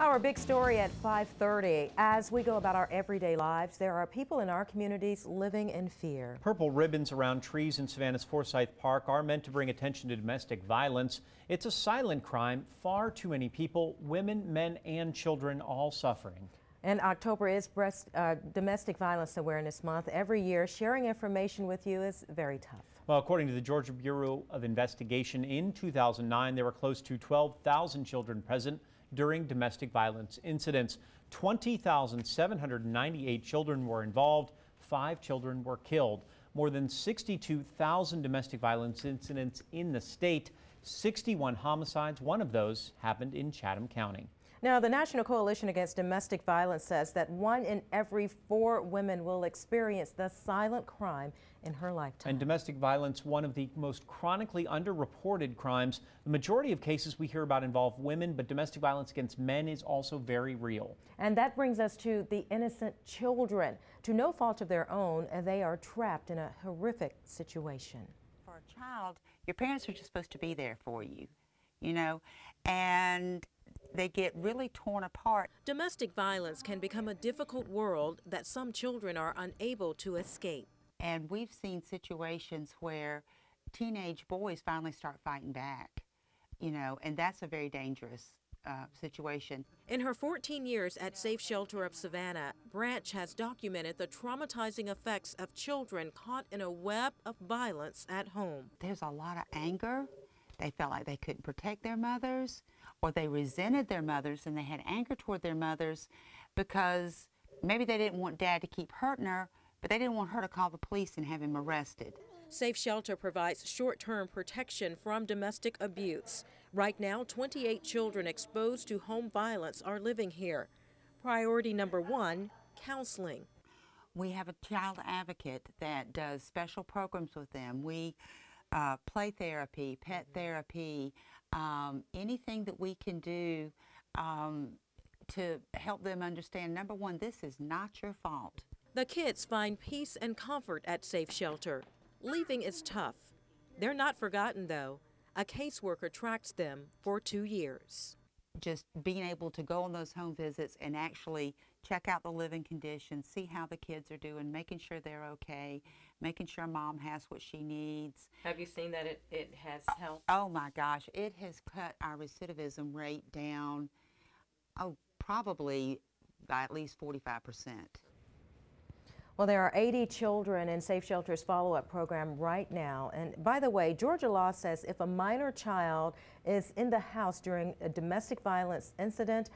Our big story at 5:30. As we go about our everyday lives, there are people in our communities living in fear. Purple ribbons around trees in Savannah's Forsyth Park are meant to bring attention to domestic violence. It's a silent crime. Far too many people, women, men, and children, all suffering. And October is Domestic Violence Awareness Month. Every year, sharing information with you is very tough. Well, according to the Georgia Bureau of Investigation, in 2009, there were close to 12,000 children present during domestic violence incidents. 20,798 children were involved. 5 children were killed. More than 62,000 domestic violence incidents in the state. 61 homicides. One of those happened in Chatham County. Now, the National Coalition Against Domestic Violence says that 1 in every 4 women will experience the silent crime in her lifetime. And domestic violence, one of the most chronically underreported crimes. The majority of cases we hear about involve women, but domestic violence against men is also very real. And that brings us to the innocent children. To no fault of their own, they are trapped in a horrific situation. For a child, your parents are just supposed to be there for you, and they get really torn apart. Domestic violence can become a difficult world that some children are unable to escape. And we've seen situations where teenage boys finally start fighting back, and that's a very dangerous situation. In her 14 years at Safe Shelter of Savannah, Branch has documented the traumatizing effects of children caught in a web of violence at home. There's a lot of anger. They felt like they couldn't protect their mothers, or they resented their mothers and they had anger toward their mothers because maybe they didn't want dad to keep hurting her, but they didn't want her to call the police and have him arrested. Safe Shelter provides short-term protection from domestic abuse. Right now, 28 children exposed to home violence are living here. Priority number 1, counseling. We have a child advocate that does special programs with them. We play therapy, pet therapy, anything that we can do to help them understand, number 1, this is not your fault. The kids find peace and comfort at Safe Shelter. Leaving is tough. They're not forgotten, though. A caseworker tracks them for 2 years. Just being able to go on those home visits and actually check out the living conditions, see how the kids are doing, making sure they're okay, making sure mom has what she needs. Have you seen that it has helped? Oh my gosh, it has cut our recidivism rate down, probably by at least 45%. Well, there are 80 children in Safe Shelter's follow-up program right now. And by the way, Georgia law says if a minor child is in the house during a domestic violence incident,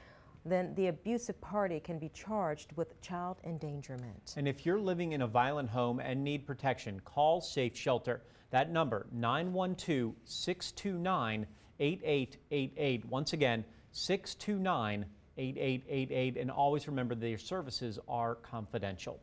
then the abusive party can be charged with child endangerment. And if you're living in a violent home and need protection, call Safe Shelter. That number, 912-629-8888. Once again, 629-8888. And always remember their services are confidential.